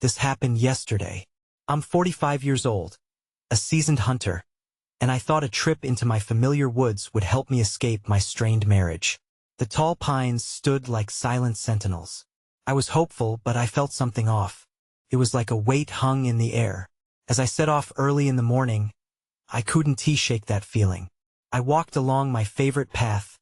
This happened yesterday. I'm 45 years old, a seasoned hunter, and I thought a trip into my familiar woods would help me escape my strained marriage. The tall pines stood like silent sentinels. I was hopeful, but I felt something off. It was like a weight hung in the air. As I set off early in the morning, I couldn't shake that feeling. I walked along my favorite path,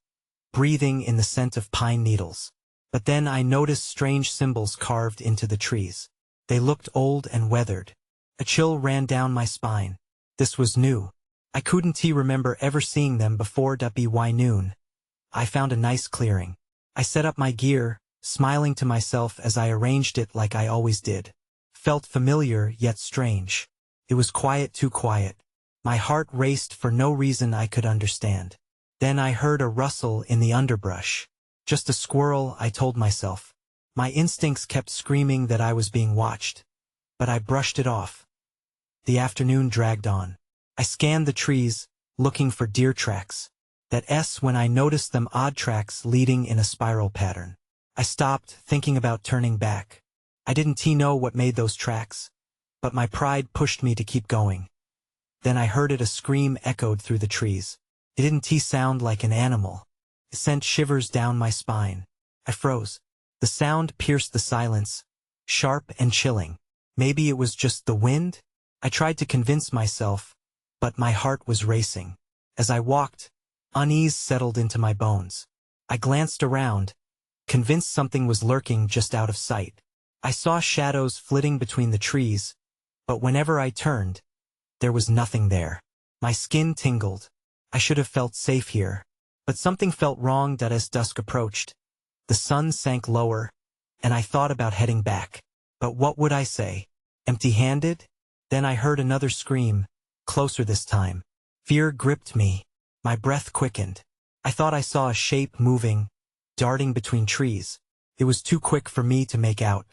breathing in the scent of pine needles. But then I noticed strange symbols carved into the trees. They looked old and weathered. A chill ran down my spine. This was new. I couldn't remember ever seeing them before. By noon, I found a nice clearing. I set up my gear, smiling to myself as I arranged it like I always did. Felt familiar yet strange. It was quiet, too quiet. My heart raced for no reason I could understand. Then I heard a rustle in the underbrush. Just a squirrel, I told myself. My instincts kept screaming that I was being watched, but I brushed it off. The afternoon dragged on. I scanned the trees, looking for deer tracks. When I noticed them odd tracks leading in a spiral pattern. I stopped, thinking about turning back. I didn't know what made those tracks, but my pride pushed me to keep going. Then I heard it. A scream echoed through the trees. It didn't sound like an animal. It sent shivers down my spine. I froze. The sound pierced the silence, sharp and chilling. Maybe it was just the wind? I tried to convince myself, but my heart was racing. As I walked, unease settled into my bones. I glanced around, convinced something was lurking just out of sight. I saw shadows flitting between the trees, but whenever I turned, there was nothing there. My skin tingled. I should have felt safe here. But something felt wrong. As dusk approached, the sun sank lower, and I thought about heading back. But what would I say? Empty-handed? Then I heard another scream, closer this time. Fear gripped me. My breath quickened. I thought I saw a shape moving, darting between trees. It was too quick for me to make out.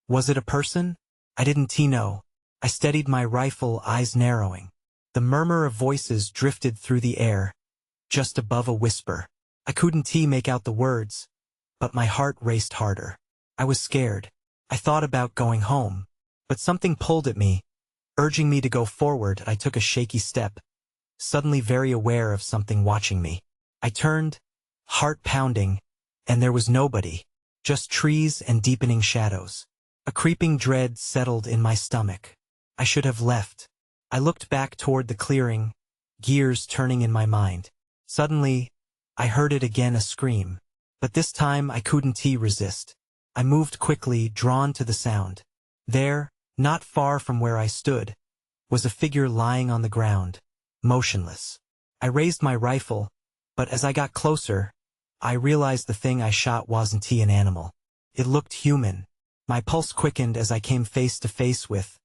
Was it a person? I didn't know. I steadied my rifle, eyes narrowing. The murmur of voices drifted through the air, just above a whisper. I couldn't make out the words, but my heart raced harder. I was scared. I thought about going home, but something pulled at me, urging me to go forward. I took a shaky step, suddenly very aware of something watching me. I turned, heart pounding, and there was nobody, just trees and deepening shadows. A creeping dread settled in my stomach. I should have left. I looked back toward the clearing, gears turning in my mind. Suddenly, I heard it again, a scream. But this time I couldn't resist. I moved quickly, drawn to the sound. There, not far from where I stood, was a figure lying on the ground, motionless. I raised my rifle, but as I got closer, I realized the thing I shot wasn't an animal. It looked human. My pulse quickened as I came face to face with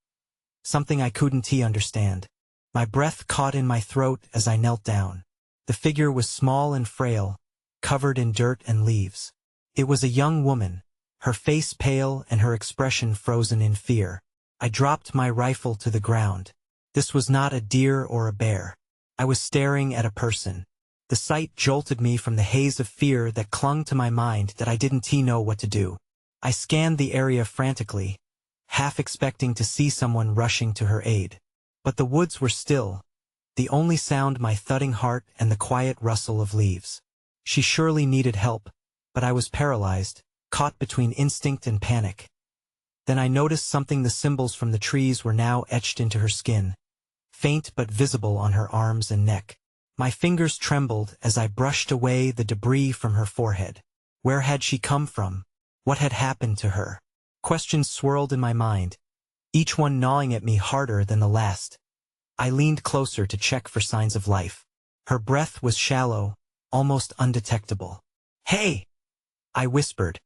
something I couldn't understand. My breath caught in my throat as I knelt down. The figure was small and frail, covered in dirt and leaves. It was a young woman, her face pale and her expression frozen in fear. I dropped my rifle to the ground. This was not a deer or a bear. I was staring at a person. The sight jolted me from the haze of fear that clung to my mind. I didn't know what to do. I scanned the area frantically, half expecting to see someone rushing to her aid. But the woods were still, the only sound my thudding heart and the quiet rustle of leaves. She surely needed help, but I was paralyzed, caught between instinct and panic. Then I noticed something. The symbols from the trees were now etched into her skin, faint but visible on her arms and neck. My fingers trembled as I brushed away the debris from her forehead. Where had she come from? What had happened to her? Questions swirled in my mind, each one gnawing at me harder than the last. I leaned closer to check for signs of life. Her breath was shallow, almost undetectable. "Hey!" I whispered,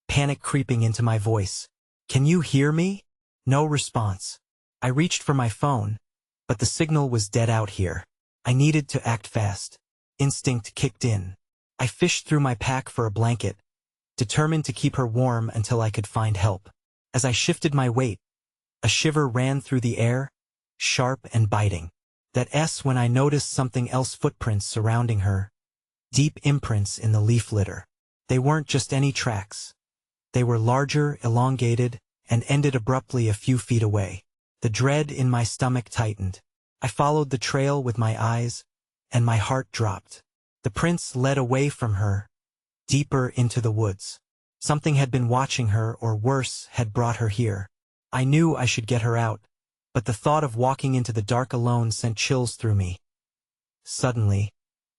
panic creeping into my voice. "Can you hear me?" No response. I reached for my phone, but the signal was dead out here. I needed to act fast. Instinct kicked in. I fished through my pack for a blanket, determined to keep her warm until I could find help. As I shifted my weight, a shiver ran through the air, sharp and biting. When I noticed something else, footprints surrounding her, deep imprints in the leaf litter. They weren't just any tracks. They were larger, elongated, and ended abruptly a few feet away. The dread in my stomach tightened. I followed the trail with my eyes, and my heart dropped. The prince led away from her, deeper into the woods. Something had been watching her, or worse, had brought her here. I knew I should get her out, but the thought of walking into the dark alone sent chills through me. Suddenly,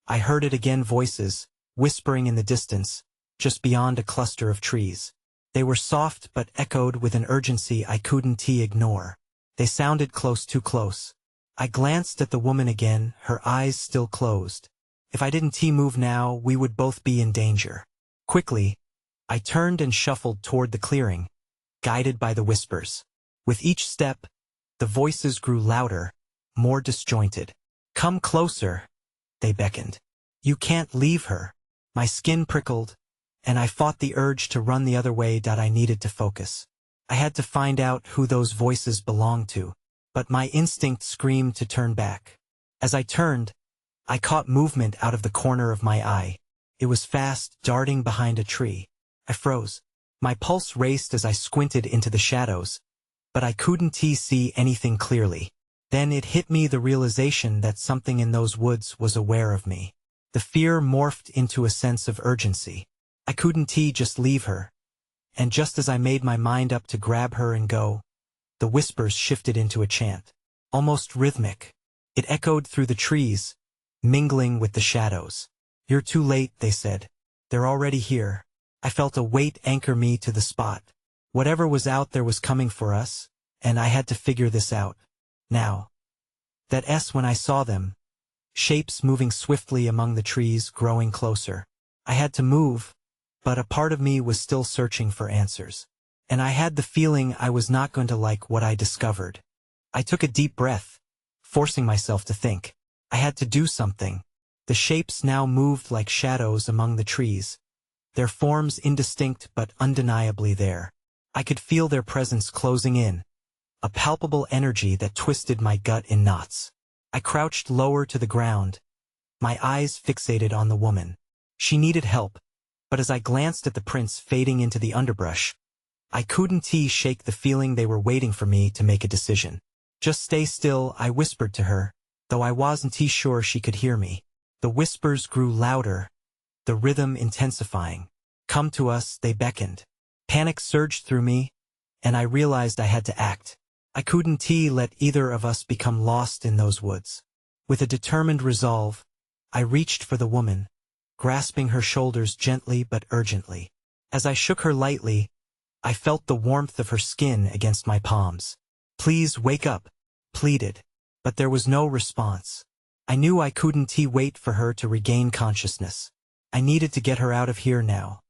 I heard it again, voices, whispering in the distance, just beyond a cluster of trees. They were soft but echoed with an urgency I couldn't ignore. They sounded close, too close. I glanced at the woman again, her eyes still closed. If I didn't move now, we would both be in danger. Quickly, I turned and shuffled toward the clearing, guided by the whispers. With each step, the voices grew louder, more disjointed. "Come closer," they beckoned. "You can't leave her." My skin prickled, and I fought the urge to run the other way. I needed to focus. I had to find out who those voices belonged to, but my instinct screamed to turn back. As I turned, I caught movement out of the corner of my eye. It was fast, darting behind a tree. I froze. My pulse raced as I squinted into the shadows, but I couldn't see anything clearly. Then it hit me, the realization that something in those woods was aware of me. The fear morphed into a sense of urgency. I couldn't just leave her. And just as I made my mind up to grab her and go, the whispers shifted into a chant, almost rhythmic. It echoed through the trees, mingling with the shadows. "You're too late," they said. "They're already here." I felt a weight anchor me to the spot. Whatever was out there was coming for us, and I had to figure this out. Now. That when I saw them, shapes moving swiftly among the trees, growing closer. I had to move, but a part of me was still searching for answers. And I had the feeling I was not going to like what I discovered. I took a deep breath, forcing myself to think. I had to do something. The shapes now moved like shadows among the trees, their forms indistinct but undeniably there. I could feel their presence closing in, a palpable energy that twisted my gut in knots. I crouched lower to the ground, my eyes fixated on the woman. She needed help, but as I glanced at the prince fading into the underbrush, I couldn't shake the feeling they were waiting for me to make a decision. "Just stay still," I whispered to her, though I wasn't sure she could hear me. The whispers grew louder, the rhythm intensifying. "Come to us," they beckoned. Panic surged through me, and I realized I had to act. I couldn't let either of us become lost in those woods. With a determined resolve, I reached for the woman, grasping her shoulders gently but urgently. As I shook her lightly, I felt the warmth of her skin against my palms. "Please wake up," pleaded. But there was no response. I knew I couldn't wait for her to regain consciousness. I needed to get her out of here now.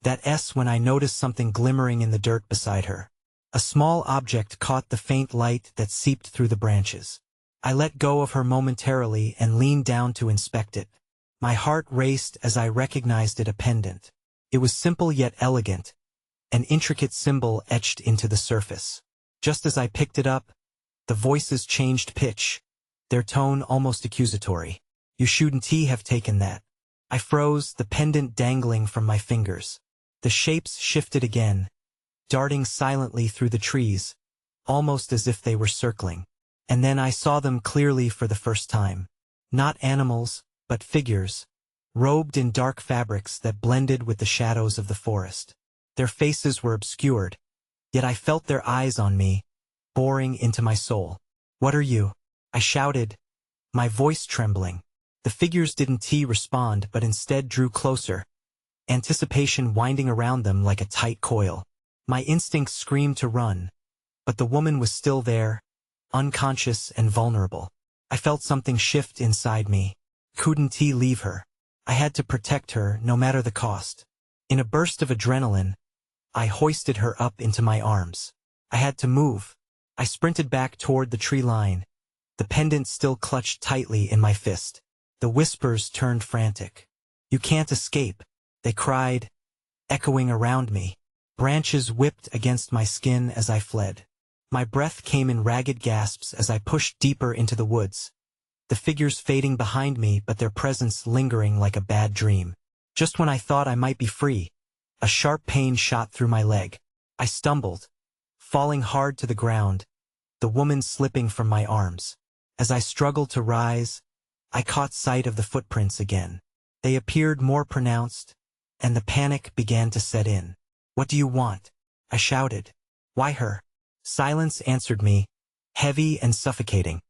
That's when I noticed something glimmering in the dirt beside her. A small object caught the faint light that seeped through the branches. I let go of her momentarily and leaned down to inspect it. My heart raced as I recognized it, a pendant. It was simple yet elegant, an intricate symbol etched into the surface. Just as I picked it up, the voices changed pitch, their tone almost accusatory. "You shouldn't have taken that." I froze, the pendant dangling from my fingers. The shapes shifted again, darting silently through the trees, almost as if they were circling. And then I saw them clearly for the first time. Not animals, but figures, robed in dark fabrics that blended with the shadows of the forest. Their faces were obscured, yet I felt their eyes on me, boring into my soul. "What are you?" I shouted, my voice trembling. The figures didn't respond but instead drew closer, anticipation winding around them like a tight coil. My instincts screamed to run, but the woman was still there, unconscious and vulnerable. I felt something shift inside me. Couldn't leave her. I had to protect her, no matter the cost. In a burst of adrenaline, I hoisted her up into my arms. I had to move. I sprinted back toward the tree line, the pendant still clutched tightly in my fist. The whispers turned frantic. "You can't escape," they cried, echoing around me. Branches whipped against my skin as I fled. My breath came in ragged gasps as I pushed deeper into the woods, the figures fading behind me but their presence lingering like a bad dream. Just when I thought I might be free, a sharp pain shot through my leg. I stumbled, falling hard to the ground, the woman slipping from my arms. As I struggled to rise, I caught sight of the footprints again. They appeared more pronounced, and the panic began to set in. "What do you want?" I shouted. "Why her?" Silence answered me, heavy and suffocating,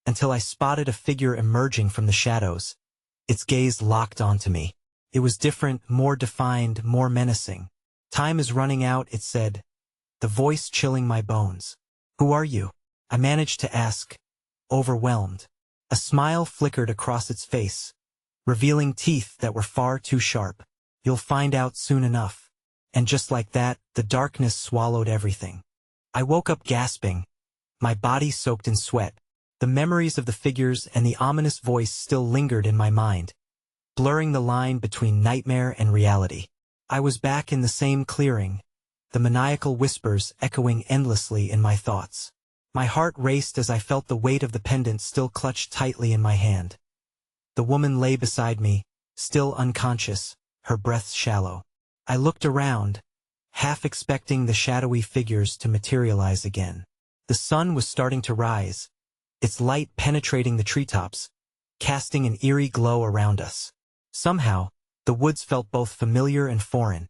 until I spotted a figure emerging from the shadows. Its gaze locked onto me. It was different, more defined, more menacing. "Time is running out," it said, the voice chilling my bones. "Who are you?" I managed to ask, overwhelmed. A smile flickered across its face, revealing teeth that were far too sharp. "You'll find out soon enough." And just like that, the darkness swallowed everything. I woke up gasping, my body soaked in sweat. The memories of the figures and the ominous voice still lingered in my mind, blurring the line between nightmare and reality. I was back in the same clearing, the maniacal whispers echoing endlessly in my thoughts. My heart raced as I felt the weight of the pendant still clutched tightly in my hand. The woman lay beside me, still unconscious, her breath shallow. I looked around, half expecting the shadowy figures to materialize again. The sun was starting to rise, its light penetrating the treetops, casting an eerie glow around us. Somehow, the woods felt both familiar and foreign.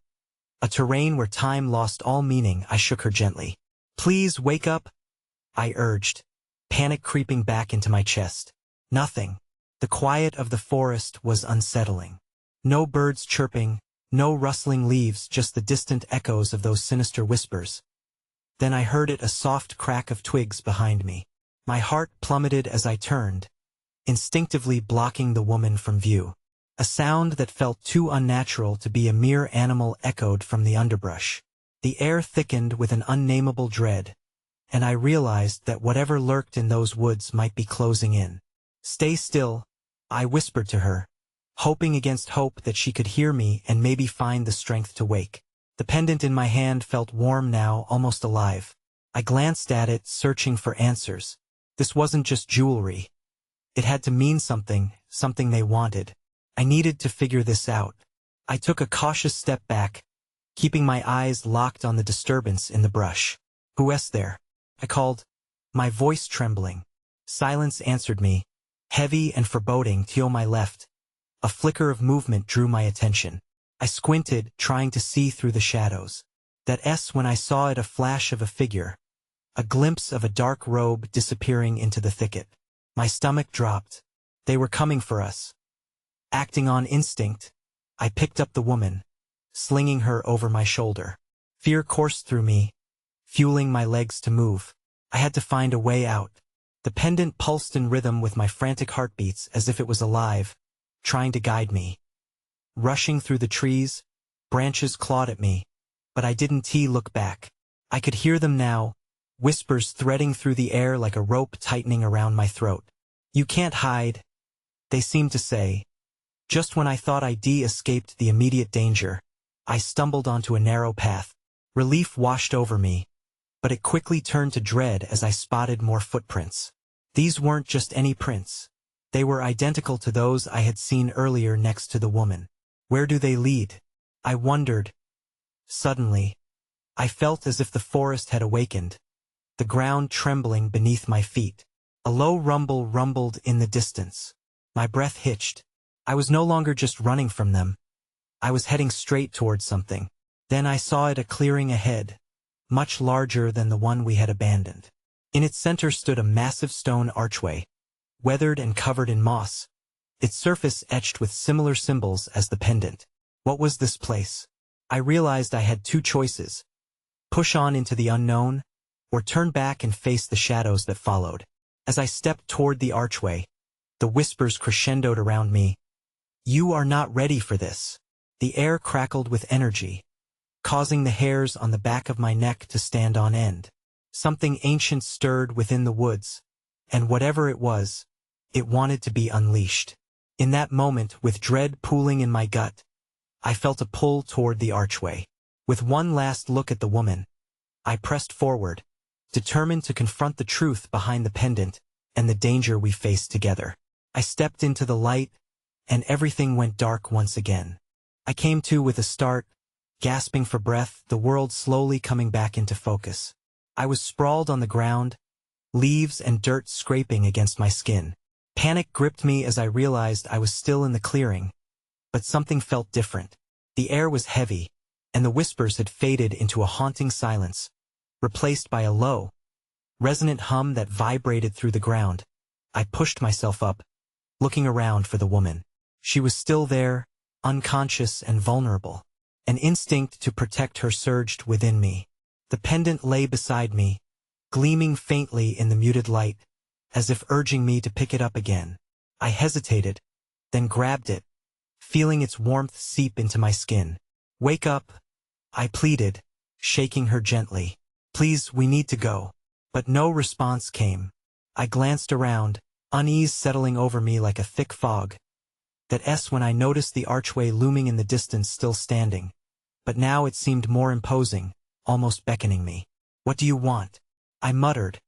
A terrain where time lost all meaning. I shook her gently. "Please wake up," I urged, panic creeping back into my chest. Nothing. The quiet of the forest was unsettling. No birds chirping, no rustling leaves, just the distant echoes of those sinister whispers. Then I heard it, a soft crack of twigs behind me. My heart plummeted as I turned, instinctively blocking the woman from view. A sound that felt too unnatural to be a mere animal echoed from the underbrush. The air thickened with an unnameable dread, and I realized that whatever lurked in those woods might be closing in. "Stay still," I whispered to her, hoping against hope that she could hear me and maybe find the strength to wake. The pendant in my hand felt warm now, almost alive. I glanced at it, searching for answers. This wasn't just jewelry. It had to mean something, something they wanted. I needed to figure this out. I took a cautious step back, keeping my eyes locked on the disturbance in the brush. "Who's there?" I called, my voice trembling. Silence answered me, heavy and foreboding. To my left, a flicker of movement drew my attention. I squinted, trying to see through the shadows. When I saw it, a flash of a figure, a glimpse of a dark robe disappearing into the thicket. My stomach dropped. They were coming for us. Acting on instinct, I picked up the woman, slinging her over my shoulder. Fear coursed through me, fueling my legs to move. I had to find a way out. The pendant pulsed in rhythm with my frantic heartbeats, as if it was alive, trying to guide me. Rushing through the trees, branches clawed at me, but I didn't look back. I could hear them now, whispers threading through the air like a rope tightening around my throat. "You can't hide," they seemed to say. Just when I thought I'd escaped the immediate danger, I stumbled onto a narrow path. Relief washed over me, but it quickly turned to dread as I spotted more footprints. These weren't just any prints. They were identical to those I had seen earlier next to the woman. Where do they lead? I wondered. Suddenly, I felt as if the forest had awakened, the ground trembling beneath my feet. A low rumble rumbled in the distance. My breath hitched. I was no longer just running from them. I was heading straight towards something. Then I saw it, a clearing ahead, much larger than the one we had abandoned. In its center stood a massive stone archway, weathered and covered in moss, its surface etched with similar symbols as the pendant. What was this place? I realized I had two choices: push on into the unknown, or turn back and face the shadows that followed. As I stepped toward the archway, the whispers crescendoed around me. "You are not ready for this." The air crackled with energy, causing the hairs on the back of my neck to stand on end. Something ancient stirred within the woods, and whatever it was, it wanted to be unleashed. In that moment, with dread pooling in my gut, I felt a pull toward the archway. With one last look at the woman, I pressed forward, determined to confront the truth behind the pendant and the danger we faced together. I stepped into the light, and everything went dark once again. I came to with a start, gasping for breath, the world slowly coming back into focus. I was sprawled on the ground, leaves and dirt scraping against my skin. Panic gripped me as I realized I was still in the clearing, but something felt different. The air was heavy, and the whispers had faded into a haunting silence, replaced by a low, resonant hum that vibrated through the ground. I pushed myself up, looking around for the woman. She was still there, unconscious and vulnerable. An instinct to protect her surged within me. The pendant lay beside me, gleaming faintly in the muted light, as if urging me to pick it up again. I hesitated, then grabbed it, feeling its warmth seep into my skin. "Wake up," I pleaded, shaking her gently. "Please, we need to go." But no response came. I glanced around, unease settling over me like a thick fog. That's when I noticed the archway looming in the distance still standing. But now it seemed more imposing, almost beckoning me. "What do you want?" I muttered,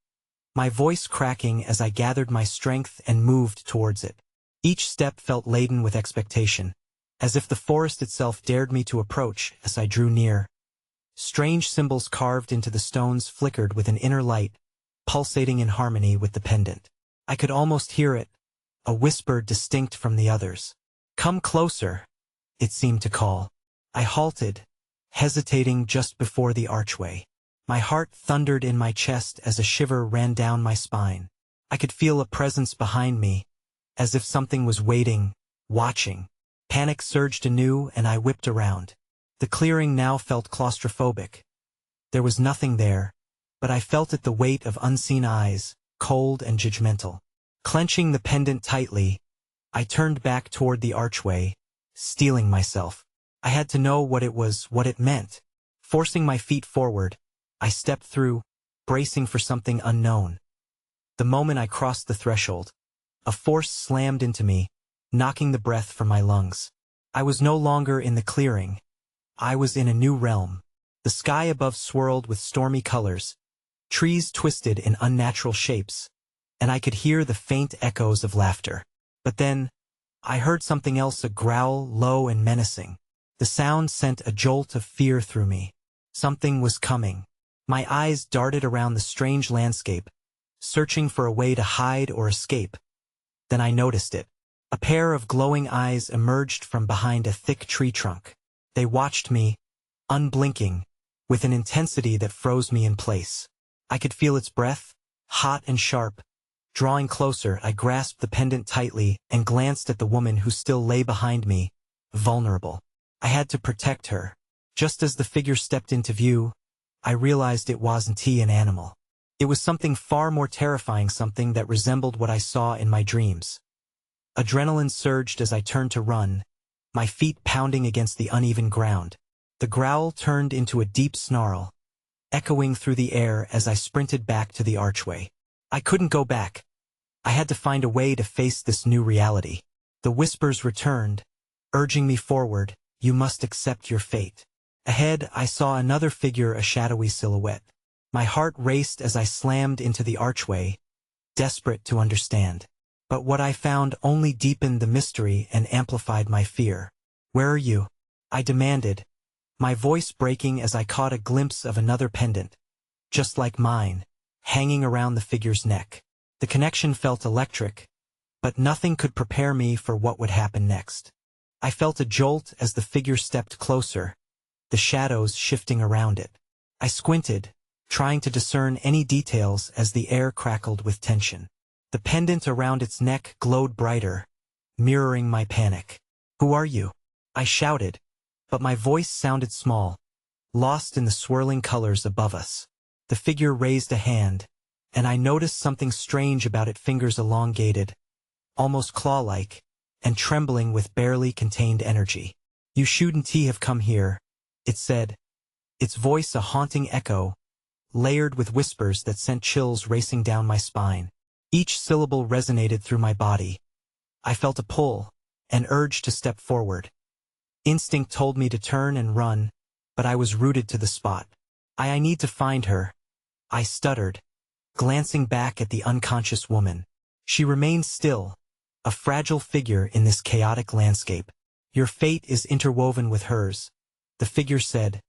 my voice cracking as I gathered my strength and moved towards it. Each step felt laden with expectation, as if the forest itself dared me to approach as I drew near. Strange symbols carved into the stones flickered with an inner light, pulsating in harmony with the pendant. I could almost hear it, a whisper distinct from the others. "Come closer," it seemed to call. I halted, hesitating just before the archway. My heart thundered in my chest as a shiver ran down my spine. I could feel a presence behind me, as if something was waiting, watching. Panic surged anew and I whipped around. The clearing now felt claustrophobic. There was nothing there, but I felt it, the weight of unseen eyes, cold and judgmental. Clenching the pendant tightly, I turned back toward the archway, steeling myself. I had to know what it was, what it meant. Forcing my feet forward, I stepped through, bracing for something unknown. The moment I crossed the threshold, a force slammed into me, knocking the breath from my lungs. I was no longer in the clearing. I was in a new realm. The sky above swirled with stormy colors, trees twisted in unnatural shapes, and I could hear the faint echoes of laughter. But then, I heard something else, a growl, low and menacing. The sound sent a jolt of fear through me. Something was coming. My eyes darted around the strange landscape, searching for a way to hide or escape. Then I noticed it. A pair of glowing eyes emerged from behind a thick tree trunk. They watched me, unblinking, with an intensity that froze me in place. I could feel its breath, hot and sharp. Drawing closer, I grasped the pendant tightly and glanced at the woman who still lay behind me, vulnerable. I had to protect her. Just as the figure stepped into view, I realized it wasn't an animal. It was something far more terrifying, something that resembled what I saw in my dreams. Adrenaline surged as I turned to run, my feet pounding against the uneven ground. The growl turned into a deep snarl, echoing through the air as I sprinted back to the archway. I couldn't go back. I had to find a way to face this new reality. The whispers returned, urging me forward. "You must accept your fate." Ahead, I saw another figure, a shadowy silhouette. My heart raced as I slammed into the archway, desperate to understand. But what I found only deepened the mystery and amplified my fear. "Where are you?" I demanded, my voice breaking as I caught a glimpse of another pendant, just like mine, hanging around the figure's neck. The connection felt electric, but nothing could prepare me for what would happen next. I felt a jolt as the figure stepped closer, the shadows shifting around it. I squinted, trying to discern any details as the air crackled with tension. The pendant around its neck glowed brighter, mirroring my panic. "Who are you?" I shouted, but my voice sounded small, lost in the swirling colors above us. The figure raised a hand, and I noticed something strange about it, fingers elongated, almost claw-like, and trembling with barely contained energy. "You shouldn't have come here," it said, its voice a haunting echo, layered with whispers that sent chills racing down my spine. Each syllable resonated through my body. I felt a pull, an urge to step forward. Instinct told me to turn and run, but I was rooted to the spot. I need to find her," I stuttered, glancing back at the unconscious woman. She remained still, a fragile figure in this chaotic landscape. "Your fate is interwoven with hers," the figure said,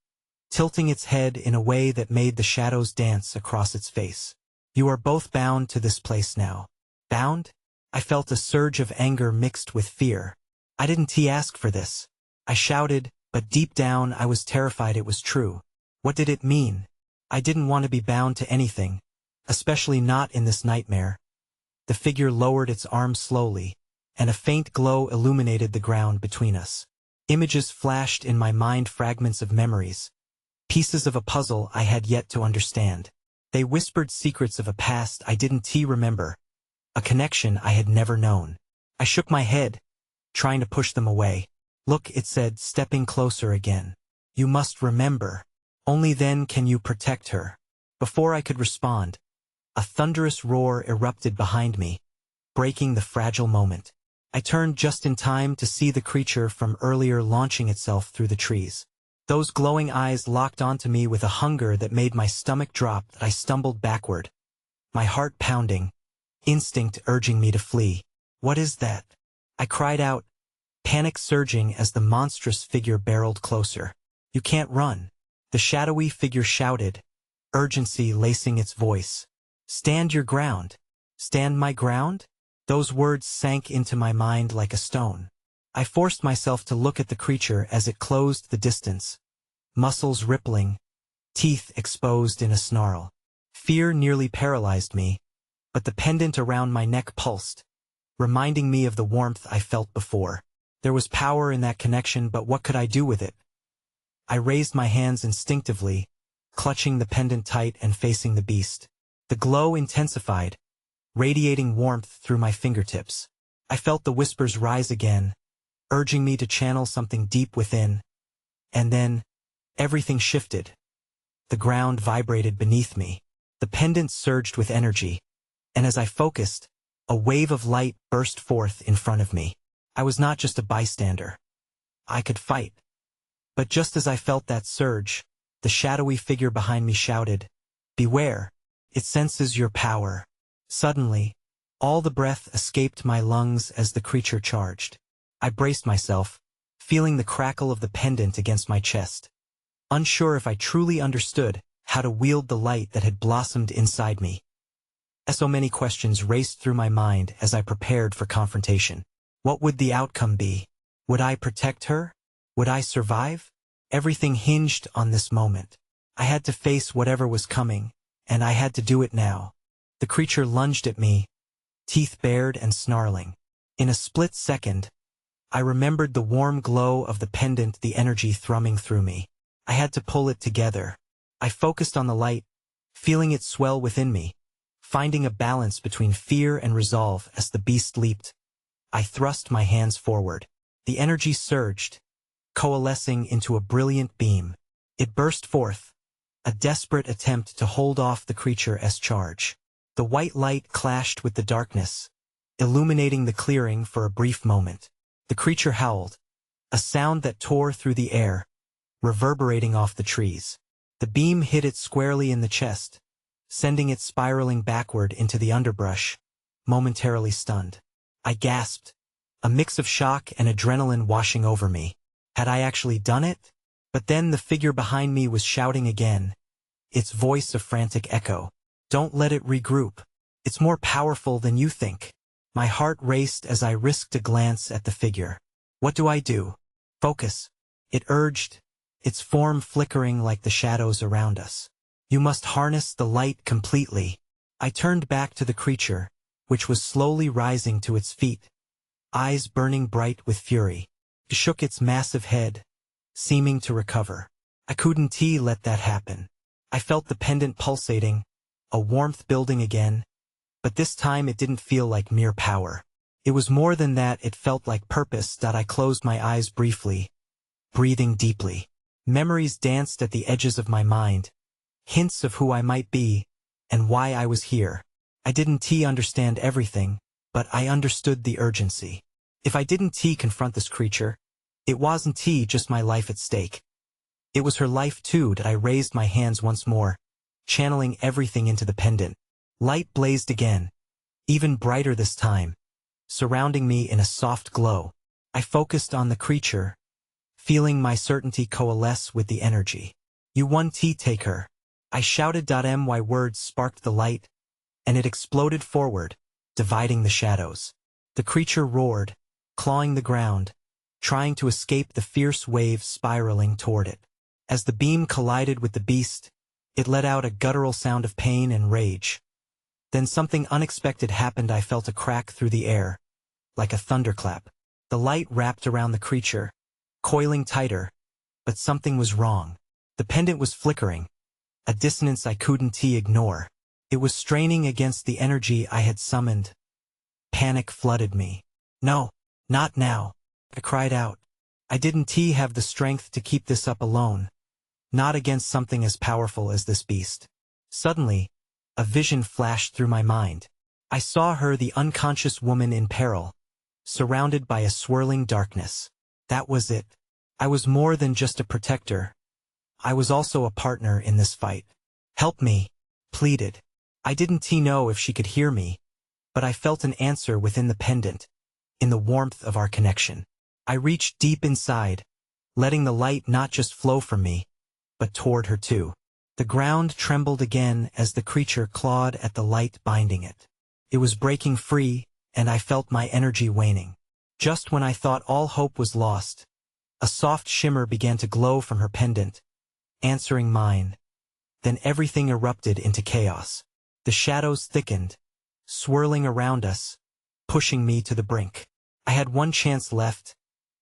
tilting its head in a way that made the shadows dance across its face. You are both bound to this place now. Bound? I felt a surge of anger mixed with fear. I didn't ask for this. I shouted, but deep down I was terrified it was true. What did it mean? I didn't want to be bound to anything, especially not in this nightmare. The figure lowered its arms slowly, and a faint glow illuminated the ground between us. Images flashed in my mind, fragments of memories, pieces of a puzzle I had yet to understand. They whispered secrets of a past I didn't remember, a connection I had never known. I shook my head, trying to push them away. Look, it said, stepping closer again. You must remember. Only then can you protect her. Before I could respond, a thunderous roar erupted behind me, breaking the fragile moment. I turned just in time to see the creature from earlier launching itself through the trees. Those glowing eyes locked onto me with a hunger that made my stomach drop. I stumbled backward, my heart pounding, instinct urging me to flee. What is that? I cried out, panic surging as the monstrous figure barreled closer. You can't run. The shadowy figure shouted, urgency lacing its voice. Stand your ground. Stand my ground? Those words sank into my mind like a stone. I forced myself to look at the creature as it closed the distance, muscles rippling, teeth exposed in a snarl. Fear nearly paralyzed me, but the pendant around my neck pulsed, reminding me of the warmth I felt before. There was power in that connection, but what could I do with it? I raised my hands instinctively, clutching the pendant tight and facing the beast. The glow intensified, radiating warmth through my fingertips. I felt the whispers rise again, urging me to channel something deep within. And then, everything shifted. The ground vibrated beneath me. The pendant surged with energy, and as I focused, a wave of light burst forth in front of me. I was not just a bystander. I could fight. But just as I felt that surge, the shadowy figure behind me shouted, beware, it senses your power. Suddenly, all the breath escaped my lungs as the creature charged. I braced myself, feeling the crackle of the pendant against my chest, unsure if I truly understood how to wield the light that had blossomed inside me. So many questions raced through my mind as I prepared for confrontation. What would the outcome be? Would I protect her? Would I survive? Everything hinged on this moment. I had to face whatever was coming, and I had to do it now. The creature lunged at me, teeth bared and snarling. In a split second, I remembered the warm glow of the pendant, the energy thrumming through me. I had to pull it together. I focused on the light, feeling it swell within me, finding a balance between fear and resolve as the beast leaped. I thrust my hands forward. The energy surged, coalescing into a brilliant beam. It burst forth, a desperate attempt to hold off the creature's charge. The white light clashed with the darkness, illuminating the clearing for a brief moment. The creature howled, a sound that tore through the air, reverberating off the trees. The beam hit it squarely in the chest, sending it spiraling backward into the underbrush, momentarily stunned. I gasped, a mix of shock and adrenaline washing over me. Had I actually done it? But then the figure behind me was shouting again, its voice a frantic echo. Don't let it regroup. It's more powerful than you think. My heart raced as I risked a glance at the figure. What do I do? Focus, it urged, its form flickering like the shadows around us. You must harness the light completely. I turned back to the creature, which was slowly rising to its feet, eyes burning bright with fury. It shook its massive head, seeming to recover. I couldn't let that happen. I felt the pendant pulsating, a warmth building again, but this time it didn't feel like mere power. It was more than that, it felt like purpose. I closed my eyes briefly, breathing deeply. Memories danced at the edges of my mind, hints of who I might be, and why I was here. I didn't understand everything, but I understood the urgency. If I didn't confront this creature, it wasn't just my life at stake. It was her life too. I raised my hands once more, channeling everything into the pendant. Light blazed again, even brighter this time, surrounding me in a soft glow. I focused on the creature, feeling my certainty coalesce with the energy. You won T, take her. I shouted. My words sparked the light, and it exploded forward, dividing the shadows. The creature roared, clawing the ground, trying to escape the fierce waves spiraling toward it. As the beam collided with the beast, it let out a guttural sound of pain and rage. Then something unexpected happened. I felt a crack through the air, like a thunderclap. The light wrapped around the creature, coiling tighter, but something was wrong. The pendant was flickering, a dissonance I couldn't ignore. It was straining against the energy I had summoned. Panic flooded me. No, not now, I cried out. I didn't have the strength to keep this up alone. Not against something as powerful as this beast. Suddenly, a vision flashed through my mind. I saw her, the unconscious woman in peril, surrounded by a swirling darkness. That was it. I was more than just a protector. I was also a partner in this fight. Help me, pleaded. I didn't know if she could hear me, but I felt an answer within the pendant, in the warmth of our connection. I reached deep inside, letting the light not just flow from me, but toward her too. The ground trembled again as the creature clawed at the light binding it. It was breaking free, and I felt my energy waning. Just when I thought all hope was lost, a soft shimmer began to glow from her pendant, answering mine. Then everything erupted into chaos. The shadows thickened, swirling around us, pushing me to the brink. I had one chance left,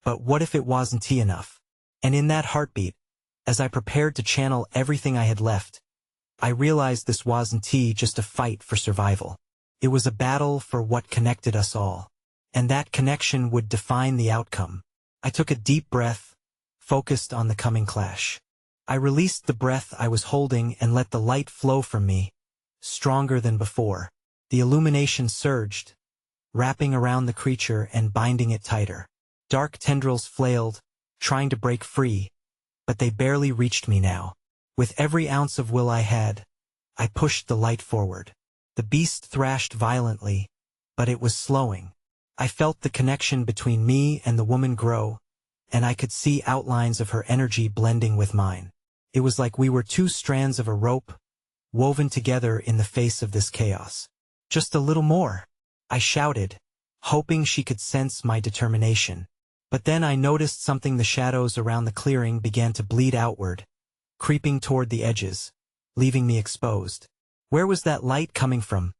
but what if it wasn't enough? And in that heartbeat, as I prepared to channel everything I had left, I realized this wasn't just a fight for survival. It was a battle for what connected us all. And that connection would define the outcome. I took a deep breath, focused on the coming clash. I released the breath I was holding and let the light flow from me, stronger than before. The illumination surged, wrapping around the creature and binding it tighter. Dark tendrils flailed, trying to break free, but they barely reached me now. With every ounce of will I had, I pushed the light forward. The beast thrashed violently, but it was slowing. I felt the connection between me and the woman grow, and I could see outlines of her energy blending with mine. It was like we were two strands of a rope, woven together in the face of this chaos. Just a little more, I shouted, hoping she could sense my determination. But then I noticed something. The shadows around the clearing began to bleed outward, creeping toward the edges, leaving me exposed. Where was that light coming from?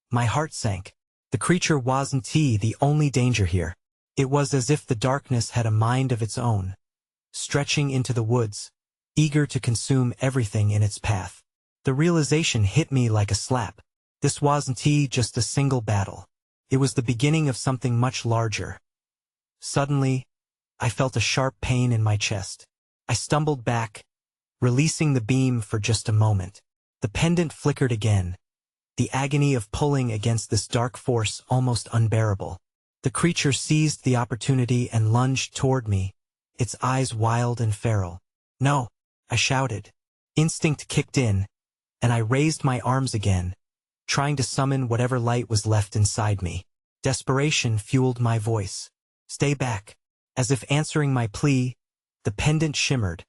My heart sank. The creature wasn't the only danger here. It was as if the darkness had a mind of its own, stretching into the woods, eager to consume everything in its path. The realization hit me like a slap. This wasn't just a single battle. It was the beginning of something much larger. Suddenly, I felt a sharp pain in my chest. I stumbled back, releasing the beam for just a moment. The pendant flickered again, the agony of pulling against this dark force almost unbearable. The creature seized the opportunity and lunged toward me, its eyes wild and feral. No, I shouted. Instinct kicked in, and I raised my arms again, trying to summon whatever light was left inside me. Desperation fueled my voice. Stay back. As if answering my plea, the pendant shimmered,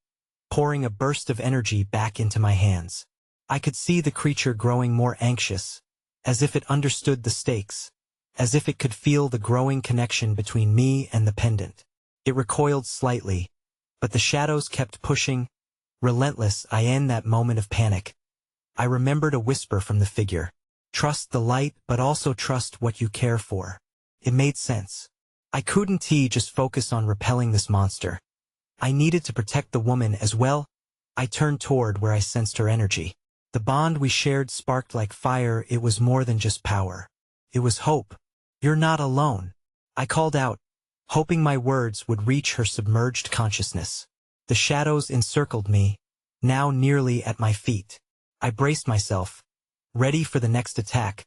pouring a burst of energy back into my hands. I could see the creature growing more anxious, as if it understood the stakes, as if it could feel the growing connection between me and the pendant. It recoiled slightly, but the shadows kept pushing, relentless. In that moment of panic, I remembered a whisper from the figure. Trust the light, but also trust what you care for. It made sense. I couldn't just focus on repelling this monster. I needed to protect the woman as well. I turned toward where I sensed her energy. The bond we shared sparked like fire. It was more than just power. It was hope. You're not alone, I called out, hoping my words would reach her submerged consciousness. The shadows encircled me, now nearly at my feet. I braced myself, ready for the next attack,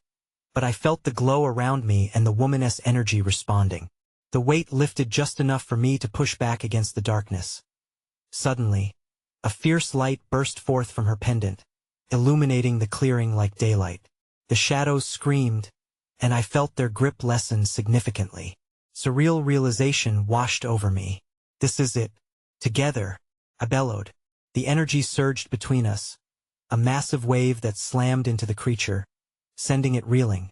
but I felt the glow around me and the woman's energy responding. The weight lifted just enough for me to push back against the darkness. Suddenly, a fierce light burst forth from her pendant, illuminating the clearing like daylight. The shadows screamed, and I felt their grip lessen significantly. Surreal realization washed over me. This is it. Together, I bellowed. The energy surged between us, a massive wave that slammed into the creature, sending it reeling.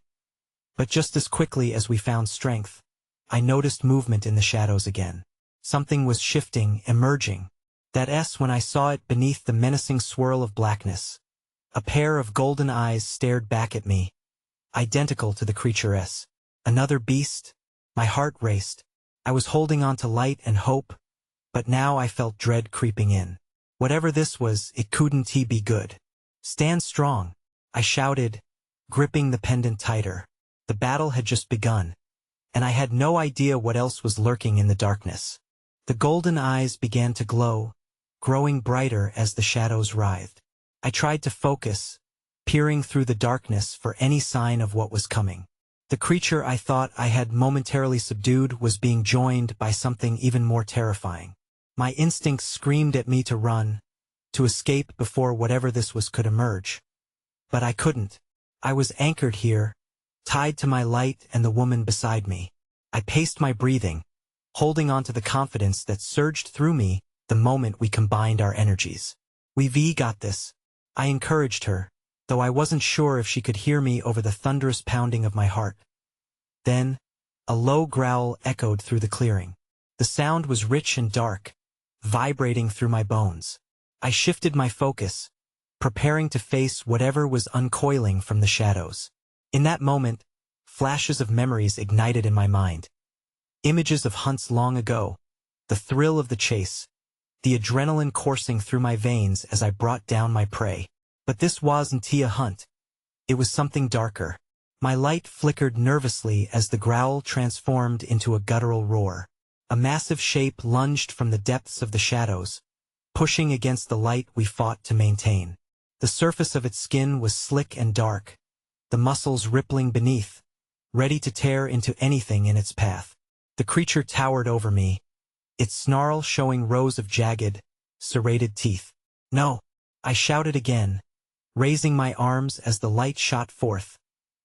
But just as quickly as we found strength, I noticed movement in the shadows again. Something was shifting, emerging. That S when I saw it beneath the menacing swirl of blackness. A pair of golden eyes stared back at me, identical to the creature's. Another beast? My heart raced. I was holding on to light and hope, but now I felt dread creeping in. Whatever this was, it couldn't be good. Stand strong, I shouted, gripping the pendant tighter. The battle had just begun, and I had no idea what else was lurking in the darkness. The golden eyes began to glow, growing brighter as the shadows writhed. I tried to focus, peering through the darkness for any sign of what was coming. The creature I thought I had momentarily subdued was being joined by something even more terrifying. My instincts screamed at me to run, to escape before whatever this was could emerge. But I couldn't. I was anchored here, tied to my light and the woman beside me. I paced my breathing, holding on to the confidence that surged through me the moment we combined our energies. "We've got this," I encouraged her, though I wasn't sure if she could hear me over the thunderous pounding of my heart. Then, a low growl echoed through the clearing. The sound was rich and dark, vibrating through my bones. I shifted my focus, preparing to face whatever was uncoiling from the shadows. In that moment, flashes of memories ignited in my mind. Images of hunts long ago, the thrill of the chase, the adrenaline coursing through my veins as I brought down my prey. But this wasn't a hunt. It was something darker. My light flickered nervously as the growl transformed into a guttural roar. A massive shape lunged from the depths of the shadows, pushing against the light we fought to maintain. The surface of its skin was slick and dark, the muscles rippling beneath, ready to tear into anything in its path. The creature towered over me, its snarl showing rows of jagged, serrated teeth. "No!" I shouted again, raising my arms as the light shot forth,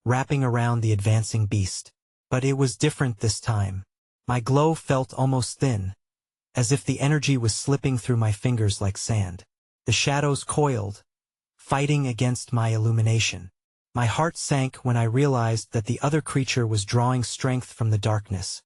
wrapping around the advancing beast. But it was different this time. My glow felt almost thin, as if the energy was slipping through my fingers like sand. The shadows coiled, fighting against my illumination. My heart sank when I realized that the other creature was drawing strength from the darkness,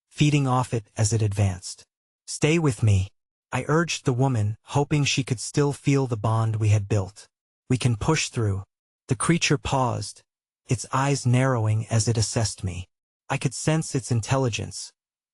feeding off it as it advanced. "Stay with me," I urged the woman, hoping she could still feel the bond we had built. "We can push through." The creature paused, its eyes narrowing as it assessed me. I could sense its intelligence,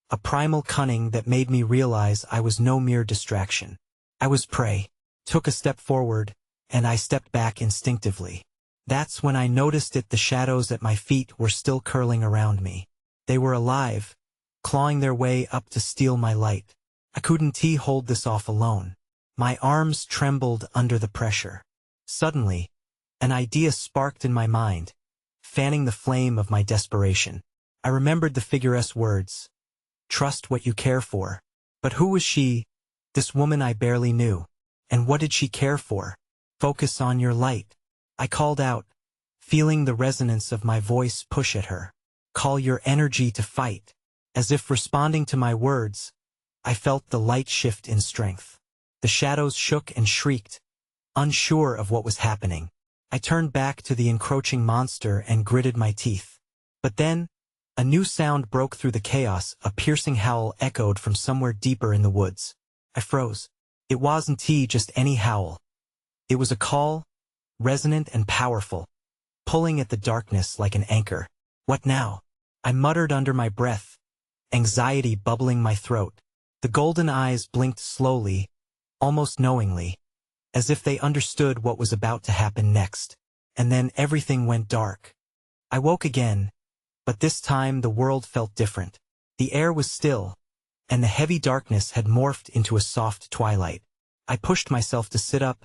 a primal cunning that made me realize I was no mere distraction. I was prey. Took a step forward, and I stepped back instinctively. That's when I noticed the shadows at my feet were still curling around me. They were alive, clawing their way up to steal my light. I couldn't hold this off alone. My arms trembled under the pressure. Suddenly, an idea sparked in my mind, fanning the flame of my desperation. I remembered the figure's words. "Trust what you care for." But who was she, this woman I barely knew? And what did she care for? "Focus on your light," I called out, feeling the resonance of my voice push at her. "Call your energy to fight." As if responding to my words, I felt the light shift in strength. The shadows shook and shrieked, unsure of what was happening. I turned back to the encroaching monster and gritted my teeth. But then, a new sound broke through the chaos. A piercing howl echoed from somewhere deeper in the woods. I froze. It wasn't just any howl. It was a call, resonant and powerful, pulling at the darkness like an anchor. "What now?" I muttered under my breath, anxiety bubbling my throat. The golden eyes blinked slowly, almost knowingly, as if they understood what was about to happen next. And then everything went dark. I woke again, but this time the world felt different. The air was still, and the heavy darkness had morphed into a soft twilight. I pushed myself to sit up,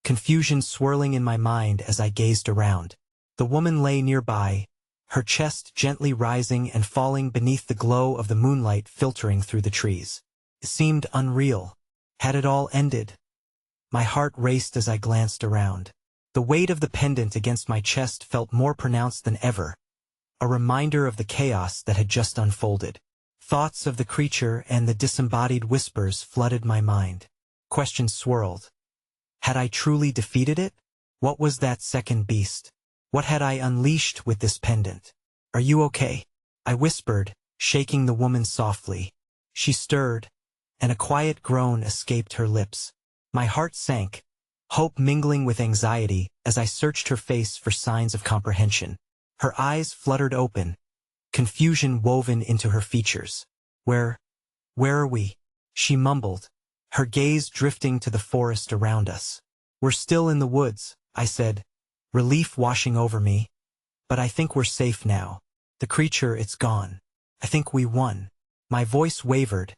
confusion swirling in my mind as I gazed around. The woman lay nearby, her chest gently rising and falling beneath the glow of the moonlight filtering through the trees. It seemed unreal. Had it all ended? My heart raced as I glanced around. The weight of the pendant against my chest felt more pronounced than ever, a reminder of the chaos that had just unfolded. Thoughts of the creature and the disembodied whispers flooded my mind. Questions swirled. Had I truly defeated it? What was that second beast? What had I unleashed with this pendant? Are you okay? I whispered, shaking the woman softly. She stirred, and a quiet groan escaped her lips. My heart sank, hope mingling with anxiety as I searched her face for signs of comprehension. Her eyes fluttered open, confusion woven into her features. Where are we? She mumbled, her gaze drifting to the forest around us. We're still in the woods, I said, relief washing over me. But I think we're safe now. The creature, it's gone. I think we won. My voice wavered,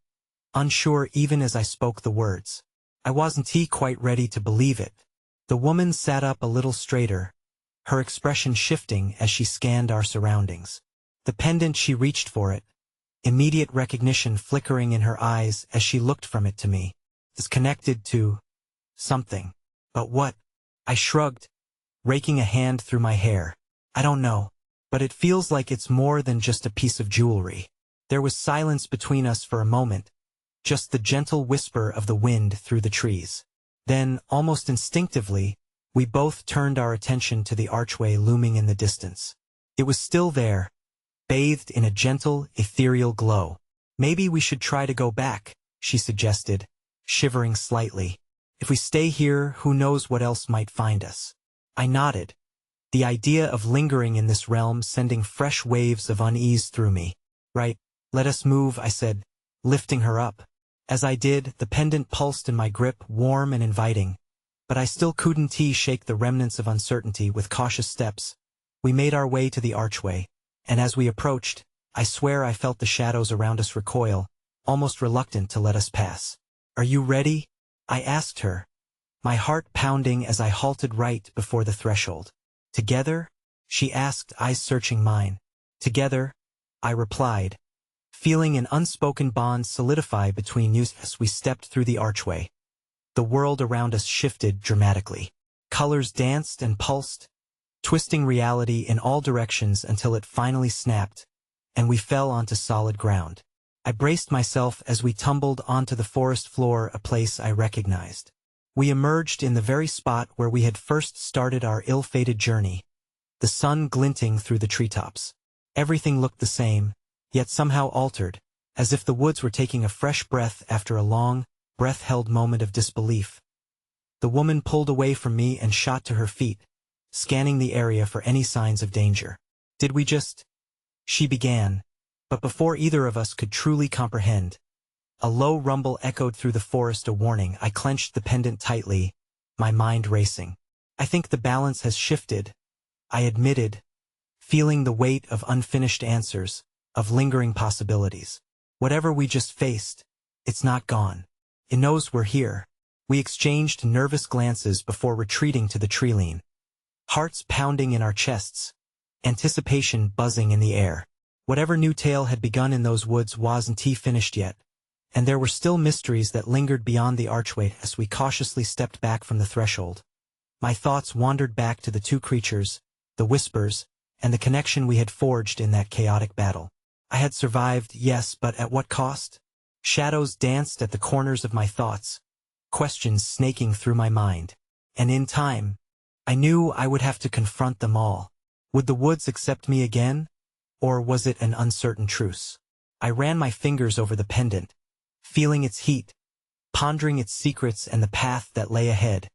unsure even as I spoke the words. I wasn't quite ready to believe it. The woman sat up a little straighter, her expression shifting as she scanned our surroundings. The pendant, she reached for it, immediate recognition flickering in her eyes as she looked from it to me. Is connected to something. But what? I shrugged, raking a hand through my hair. I don't know, but it feels like it's more than just a piece of jewelry. There was silence between us for a moment, just the gentle whisper of the wind through the trees. Then, almost instinctively, we both turned our attention to the archway looming in the distance. It was still there, bathed in a gentle, ethereal glow. Maybe we should try to go back, she suggested, shivering slightly. If we stay here, who knows what else might find us. I nodded, the idea of lingering in this realm sending fresh waves of unease through me. Right, let us move, I said, lifting her up. As I did, the pendant pulsed in my grip, warm and inviting, but I still couldn't shake the remnants of uncertainty. With cautious steps, we made our way to the archway, and as we approached, I swear I felt the shadows around us recoil, almost reluctant to let us pass. Are you ready? I asked her, my heart pounding as I halted right before the threshold. Together? She asked, eyes searching mine. Together, I replied, feeling an unspoken bond solidify between us as we stepped through the archway. The world around us shifted dramatically. Colors danced and pulsed, twisting reality in all directions until it finally snapped, and we fell onto solid ground. I braced myself as we tumbled onto the forest floor, a place I recognized. We emerged in the very spot where we had first started our ill-fated journey, the sun glinting through the treetops. Everything looked the same, yet somehow altered, as if the woods were taking a fresh breath after a long, breath-held moment of disbelief. The woman pulled away from me and shot to her feet, scanning the area for any signs of danger. Did we just? She began, but before either of us could truly comprehend, a low rumble echoed through the forest, a warning. I clenched the pendant tightly, my mind racing. I think the balance has shifted, I admitted, feeling the weight of unfinished answers, of lingering possibilities. Whatever we just faced, it's not gone. It knows we're here. We exchanged nervous glances before retreating to the treeline, hearts pounding in our chests, anticipation buzzing in the air. Whatever new tale had begun in those woods wasn't finished yet, and there were still mysteries that lingered beyond the archway as we cautiously stepped back from the threshold. My thoughts wandered back to the two creatures, the whispers, and the connection we had forged in that chaotic battle. I had survived, yes, but at what cost? Shadows danced at the corners of my thoughts, questions snaking through my mind. And in time, I knew I would have to confront them all. Would the woods accept me again? Or was it an uncertain truce? I ran my fingers over the pendant, feeling its heat, pondering its secrets and the path that lay ahead,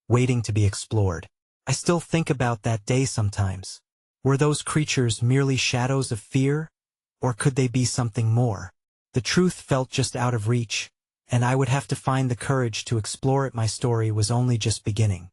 waiting to be explored. I still think about that day sometimes. Were those creatures merely shadows of fear? Or could they be something more? The truth felt just out of reach, and I would have to find the courage to explore it. My story was only just beginning.